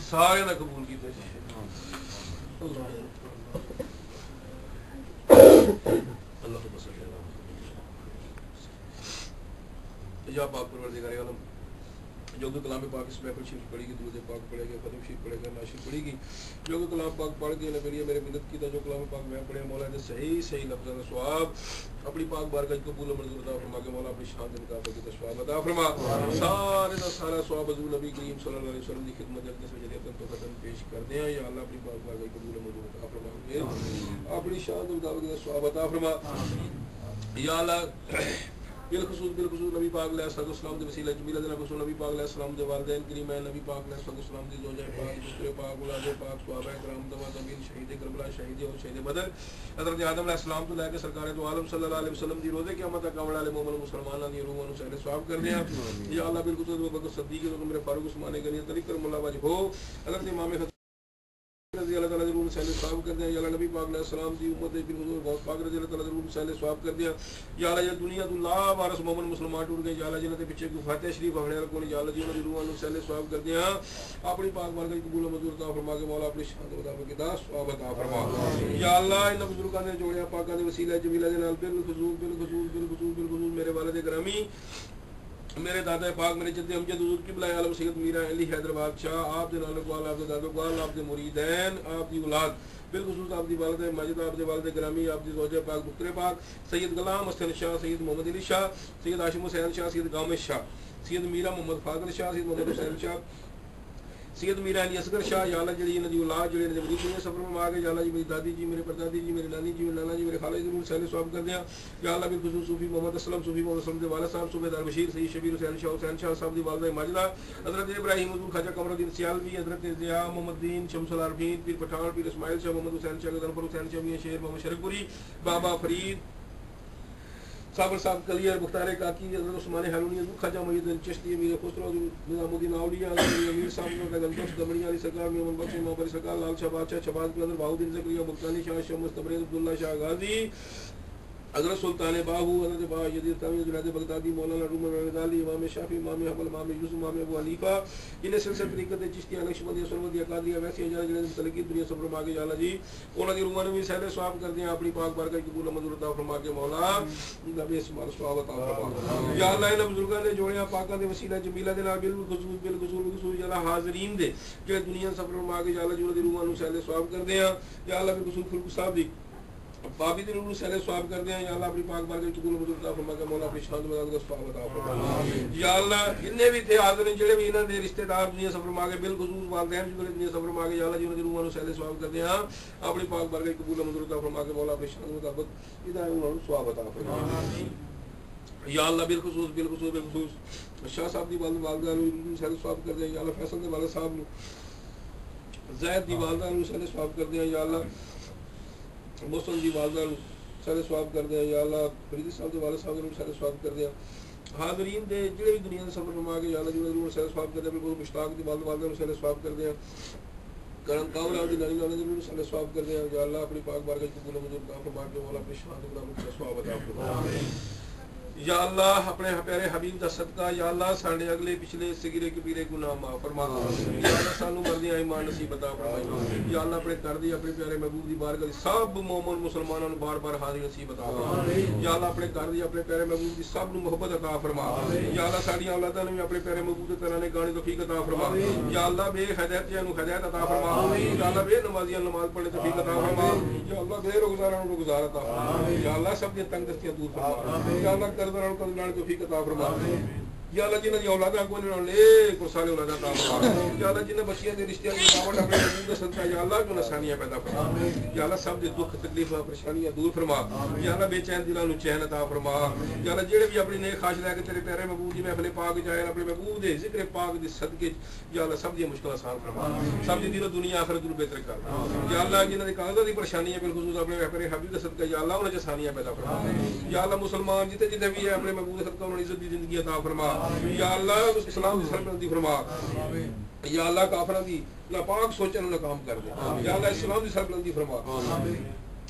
سارے نہ قبول کیتے اللہ کو بس یا پاک پروردگار عالم جو کہ کلام پاک اس میں کچھ شریف پڑھی گی درود پاک پڑھے گا ختم شریف پڑھے گا ناشی پڑھی گی جو کہ کلام پاک پڑھ کے نبی میرے مدد کی تھا جو کلام پاک میں پڑھے مولا نے صحیح صحیح لفظوں کا ثواب اپنی پاک بارگاہ قبول و منظور عطا فرما کے مولا اپنی شان کے مطابق کی ثواب عطا فرما سارے کا سارا ثواب حضور نبی کریم صلی اللہ علیہ وسلم کی خدمت جلد سے جلد تو ختم پیش کر دیں یا اللہ اپنی پاک بارگاہ قبول و منظور عطا فرما اپنی شان کے مطابق کی ثواب عطا فرما یا اللہ بالخصوص نبی پاک علیہ السلام کے وسیلہ جمیلہ جناب رسول نبی پاک علیہ السلام کے والدین کریمین نبی پاک علیہ السلام کی زوجہ پاک دختر پاک اولاد پاک صحابہ کرام دوا تابعین شہید کربلا شہید اور شہید بدر حضرت آدم علیہ السلام تو لے کے سرکار دو عالم صلی اللہ علیہ وسلم دی روزے قیامت تک آنے والے مومن مسلمانوں دی روحوں سے ثواب کر دیا یا اللہ بالخصوص ابو بکر صدیق عمر فاروق عثمان غنی علی کرم اللہ واجب ہو حضرت امام رضی اللہ تعالیٰ عنہ سے ثواب کر دیا یا اللہ نبی پاک علیہ السلام دی امت بالحضور غوث پاک رضی اللہ تعالیٰ عنہ سے ثواب کر دیا یا اللہ یہ دنیا تو لا وارث مومن مسلمان ٹوٹ گئے یا اللہ جنت پیچھے کو فاتحہ شریف پڑھنے والوں کو یا اللہ جنہوں نے روحوں سے ثواب کر دیا اپنی پاک بارگاہ قبول و منظور عطا فرما کے مولا اپنی شان کے مطابق دا ثواب عطا فرما یا اللہ ان بزرگاں نے جوڑیا پاکاں دے وسیلہ جمیلہ دے نال بالخصوص میرے والد گرامی میرے دادا پاک میرے جد امجد حضور قبلہ عالم سید میرا علی حیدرآباد شاہ آپ دے نال اقبال آپ دے دادا اقبال آپ دے مریدین آپ دی اولاد بالخصوص آپ دی والد ماجد آپ دے والد گرامی آپ دی زوجہ پاک دختر پاک سید غلام حسن شاہ سید محمد علی شاہ سید ہاشم حسین شاہ سید گامش شاہ سید میرا محمد فاضل شاہ سید محمد حسین شاہ سید میرا علی اصغر شاہ یا اللہ جڑی انہاں دی اولاد جڑے نے بڑی دنیا سفر میں آ گئے یا اللہ جی میری دادی جی میرے پردادی جی میرے نانی جی میرے نانا جی میرے خالہ جی سے ثواب کر دیا یا اللہ بالخصوص صوفی محمد اسلم صوفی محمد اسلم دے والد صاحب صوبیدار بشیر سید شبیر حسین شاہ صاحب دی والدہ ماجدہ حضرت ابراہیم حضور خواجہ قمر الدین سیالوی حضرت ضیاء محمد دین شمس العارفین پیر پٹھان پیر اسماعیل شاہ محمد حسین شاہ غزنفر حسین شاہ میاں شیر محمد شرک پوری بابا فرید صابر صاحب کلیئر مختار کاکی حضرت عثمان حلونی حضور خواجہ محی الدین چشتی امیر خسرو نظام الدین اولیاء امیر صاحب کا گلدوش دمڑی علی سرکار میں امن بخش محبت سرکار لال شاہ بادشاہ شہباز قادر بہاؤدین زکریا ملتانی شاہ شمس تبریز عبداللہ شاہ غازی حضرت سلطان باہو حضرت با یزید تامی جنید بغدادی مولانا روم غزالی امام شافعی امام حنبل امام یوسف امام ابو حنیفہ انہیں سلسلہ طریقت چشتیہ نقشبندیہ سرمدیہ قادریہ ویسیہ جانا جنید متعلقی دنیا سفر ماں کے یا اللہ جی انہوں نے روحان بھی سہلے ثواب کر دیا اپنی پاک بارگاہ کی قبول و منظور عطا فرما کے مولا نبی اسمال ثواب عطا فرما یا اللہ ان بزرگاں نے جوڑیا پاکاں دے وسیلہ جمیلہ دے نال بالخصوص یا اللہ حاضرین دے کہ دنیا سفر ماں کے یا اللہ جو روحان سہلے ثواب کر دیا یا اللہ بالخصوص خلق صاحب دی بابی دے نور سہلے ثواب کر دیا یا اللہ اپنی پاک بارگاہ کی قبول و منظور عطا فرما کے مولا اپنی شان و عظمت کا ثواب عطا فرما یا اللہ جتنے بھی تھے حاضر جڑے بھی انہاں دے رشتہ دار دنیا سفر ماں کے بالخصوص والدین جو دنیا سفر ماں کے یا اللہ جنہاں دے روحاں سہلے ثواب کر دیا اپنی پاک بارگاہ کی قبول و منظور عطا فرما کے مولا اپنی شان و عظمت ادھر انہاں نوں ثواب عطا فرما یا اللہ بالخصوص شاہ صاحب دی والدہ نوں سہلے ثواب کر دیا یا اللہ فیصل دے والد صاحب نوں زید دی والدہ نوں سہلے ثواب کر دیا یا اللہ محسن دی والدہ نوں سارے ثواب کر دیا یا اللہ فریدی صاحب دے والد صاحب نوں سارے ثواب کر دیا حاضرین دے جڑے بھی دنیا دے سفر فرما کے یا اللہ جڑے نوں سارے ثواب کر دیا بالکل مشتاق دی والدہ نوں سارے ثواب کر دیا کرم کاولا دی نانی نانا نوں سارے ثواب کر دیا یا اللہ اپنی پاک بارگاہ کی قبول و منظور عطا فرما کے مولا اپنی شان و عظمت کا ثواب عطا فرما یا اللہ اپنے پیارے حبیب دا صدقہ یا اللہ ساڈے اگلے پچھلے صغیرے کبیرے گناہ معاف فرما یا اللہ سانو مرضی ایمان نصیب عطا فرما یا اللہ اپنے گھر دی اپنے پیارے محبوب دی بارگاہ سب مومن مسلمانوں نوں بار بار حاضری نصیب عطا فرما یا اللہ اپنے گھر دی اپنے پیارے محبوب دی سب نوں محبت عطا فرما یا اللہ ساڈیاں اولاداں نوں اپنے پیارے محبوب دے ترانے گانے توفیق عطا فرما یا اللہ بے ہدایتیاں نوں ہدایت عطا فرما یا اللہ بے نمازیاں نماز پڑھنے توفیق عطا فرما یا اللہ بے روزداراں نوں روزگار عطا فرما یا اللہ سب دی تنگ دستیاں دور فرما یا اللہ قرضداراں نوں قرض توفیق عطا فرما یا اللہ جنہاں دی اولاداں کوئی نہ نیک اور صالح اولاداں عطا فرما یا اللہ جنہاں بچیاں دے رشتیاں دی رکاوٹ اپنے محبوب دے صدقہ یا اللہ جو آسانیاں پیدا فرما یا اللہ سب دے دکھ تکلیفاں پریشانیاں دور فرما یا اللہ بے چین دلاں نوں چین عطا فرما یا اللہ جڑے بھی اپنی نیک خواہش لے کے تیرے پیارے محبوب دی محفل پاک جائے اپنے محبوب دے ذکر پاک دے صدقے یا اللہ سب دی مشکل آسان فرما سب دی دین و دنیا آخرت نوں بہتر کر یا اللہ جنہاں دی کاغذاں دی پریشانیاں بالخصوص اپنے پیارے حبیب دے صدقے یا اللہ انہاں چ آسانیاں پیدا فرما یا اللہ مسلمان جتے جتے بھی ہے اپنے محبوب دے صدقے انہاں عزت دی زندگی عطا فرما یا اللہ اسلام دی سربلندی فرما یا اللہ کافراں دی ناپاک سوچاں نوں ناکام کر دے یا اللہ اسلام دی سربلندی فرما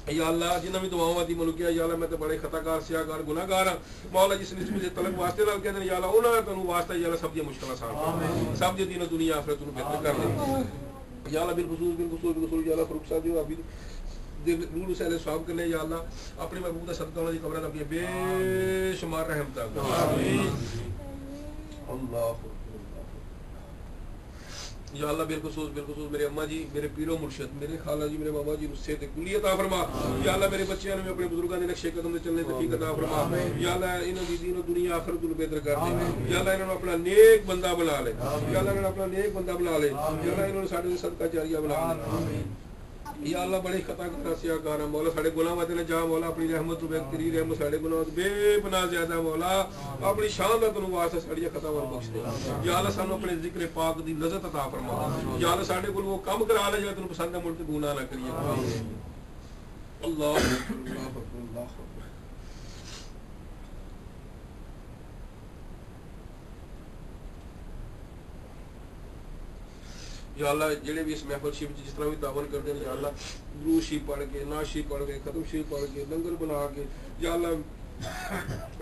یا اللہ جنہاں بھی دعاواں دی ملکیا یا اللہ میں تے بڑے خطا کار سیاہگار گناہگار ہاں مولا جس نسبت سے طلب واسطے نال کہندے یا اللہ انہاں تانوں واسطہ یا اللہ سب دی مشکل آسان کر سب دی دین و دنیا آخرت نوں بہتر کر دے یا اللہ بالخصوص یا اللہ فاروق صاحب جو ابھی نور حسین صاحب کرنے یا اللہ اپنے محبوب دا صدقہ انہاں دی قبراں تے بے شمار رحمت عطا آمین اللہ یا اللہ بالخصوص میرے اماں جی میرے پیرو مرشد میرے خالہ جی میرے ماما جی صحت کلی عطا فرما یا اللہ میرے بچیاں نے اپنے بزرگاں دے نقشے قدم تے چلنے توفیق عطا فرما یا اللہ انہاں دی دین و دنیا آخرت نوں بہتر کر دے یا اللہ انہاں نوں اپنا نیک بندہ بنا لے یا اللہ انہاں نوں اپنا نیک بندہ بنا لے یا اللہ انہاں نوں ساڈے صدقہ جاریہ بنا لے یا اللہ بڑے خطا کار سیاہگار مولا ساڈے گناہاں تے نہ جا مولا اپنی رحمت تو بہتری رحمت ساڈے گناہاں بے پناہ زیادہ مولا اپنی شان دا تنوں واسطہ ساڈیاں خطاواں بخش دے یا اللہ سانو اپنے ذکر پاک دی لذت عطا فرما یا اللہ ساڈے کول وہ کم کرا لے جو تینوں پسند ہے مڑ کے گناہ نہ کریے اللہ اللہ یا اللہ جڑے بھی اس محفل شریف جس طرح بھی تعاون کرتے ہیں یا اللہ درود شریف پڑھ کے نعت شریف پڑھ کے ختم شریف پڑھ کے لنگر بنا کے یا اللہ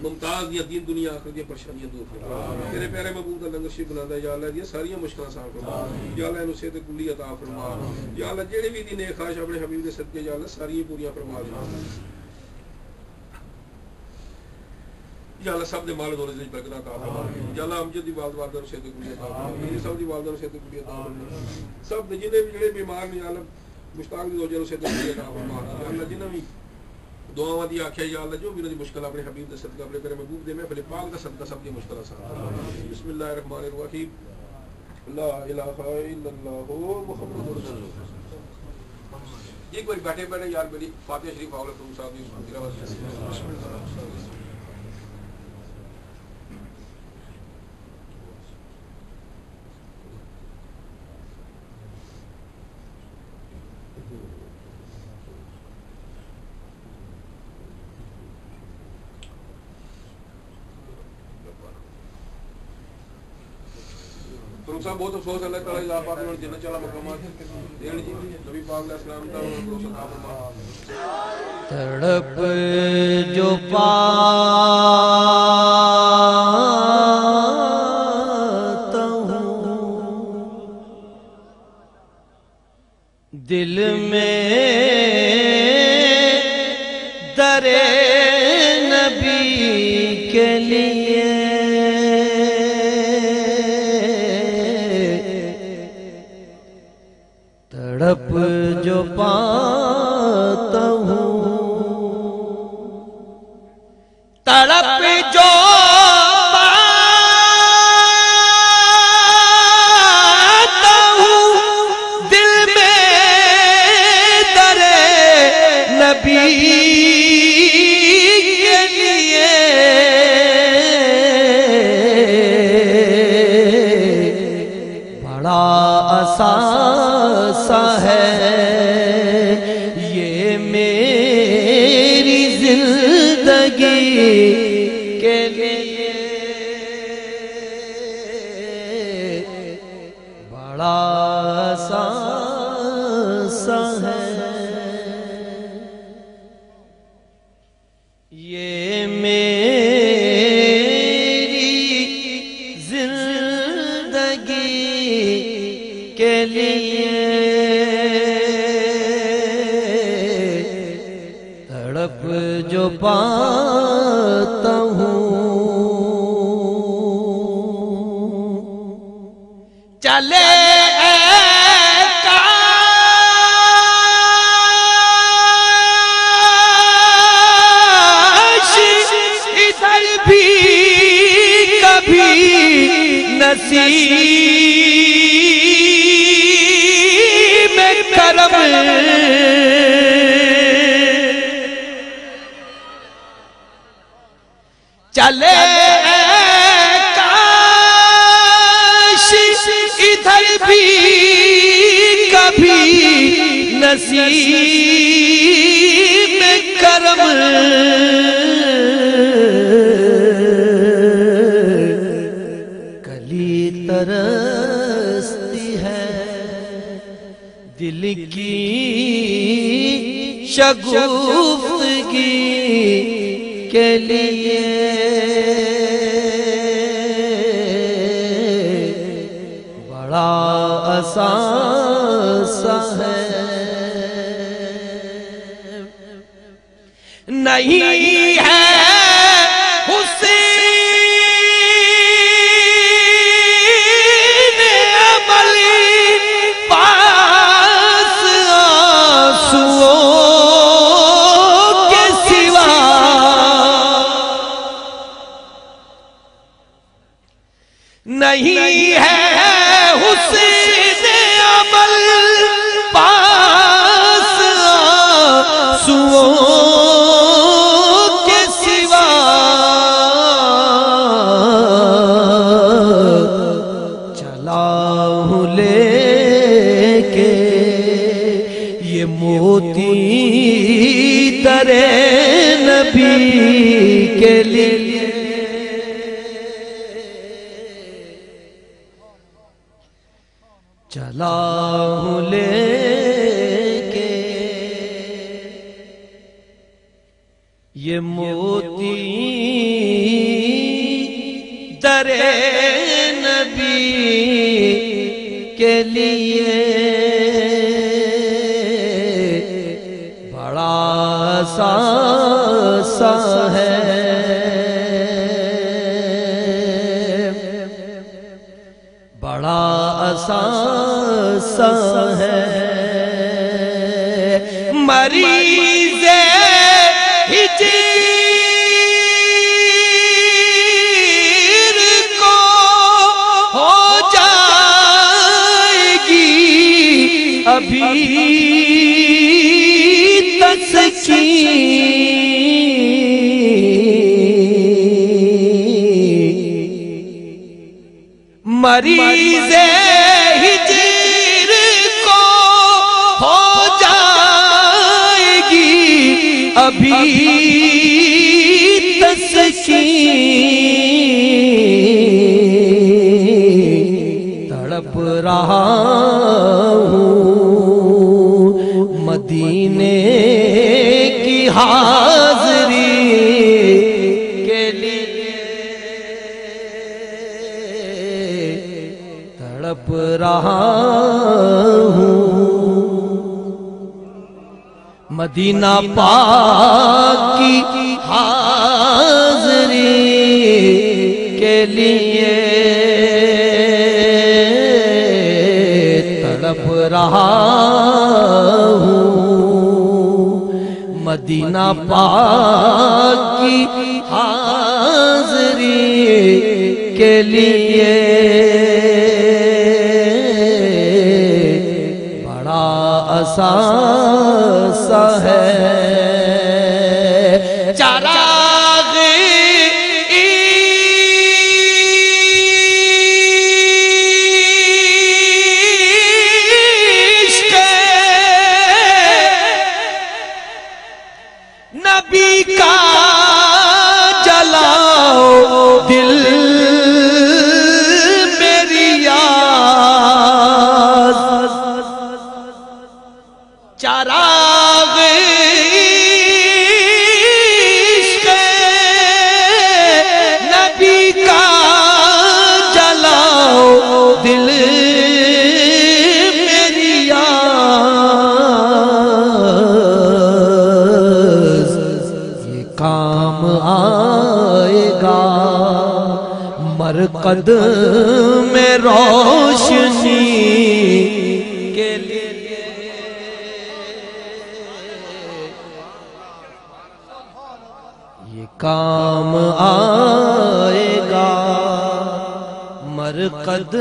ممتاز دی دین دنیا آخرت دی پریشانیاں دور فرما تیرے پیارے محبوب دا لنگر شریف بنادا یا اللہ دی ساری مشکلاں آسان فرما یا اللہ انہوں صحت کلی عطا فرما یا اللہ جڑے بھی دی نیک خواہش اپنے حبیب دے صدقے یا اللہ ساری پوریاں فرما دے یا اللہ سب دے مال دولت وچ برکت عطا فرما یا اللہ امجد دی والدہ نوں صحت کلی عطا فرما میری سب دی والدہ نوں صحت کلی عطا فرما سب دے جنے بھی جڑے بیمار نے یا اللہ مشتاق دی دوجہ نوں صحت کلی عطا فرما یا اللہ جنہاں بھی دعاواں دی آکھیا یا اللہ جو بھی انہاں دی مشکل اپنے حبیب دے صدقہ اپنے پیارے محبوب دے محفل پاک دا صدقہ سب دی مشکل آسان فرما بسم اللہ الرحمن الرحیم لا الہ الا اللہ محمد رسول اللہ ایک بار بیٹھے بیٹھے یار میری فاتحہ شریف اول تم صاحب دی تلاوت بسم اللہ صاحب بہت افسوس اللہ تعالی اللہ پاک نے جنت والا مقامات دین جی نبی پاک علیہ السلام کا بھروسہ عطا فرما تڑپ جو پاتا ہوں دل میں درے نبی کے لیے تڑپ جو پاتا ہوں تڑپ جو پاتا ہوں دل میں درے نبی کے لیے بڑا اثاثہ ہے یہ میری زندگی کے لیے بڑا اثاثہ ہے یہ میری جو پاتا ہوں چلے نصیب کرم چلے کاش ادھر بھی کبھی نصیب کرم ترستی ہے دل کی شگفتگی کے لیے بڑا اثاثہ ہے نہیں ہے نہیں ہے حسن عمل پاس آنسوؤں کے سوا چلا ہوں لے کے یہ موتی در نبی کے لیے چلا ہوں لے کے یہ موتی در نبی کے لیے بڑا اثاثہ ہے بڑا اثاثہ ہے مریض ہجر کو ہو جائے گی ابھی تسکین مریض ہجر کو ہو جائے گی ابھی تسکین تڑپ رہا ہوں مدینے کی حاضری کے لیے تڑپ رہا ہوں مدینہ پاک کی حاضری کے لیے تڑپ رہا ہوں مدینہ پاک کی حاضری کے لیے بڑا اثاثہ ہے چراغ عشق نبی کا جلاؤ دل میری یاد چراغ عشق نبی کا جلاؤ دل میری یاد یہ کام آئے گا مرقد میں روشنی کے لیے یہ کام آئے گا مرقد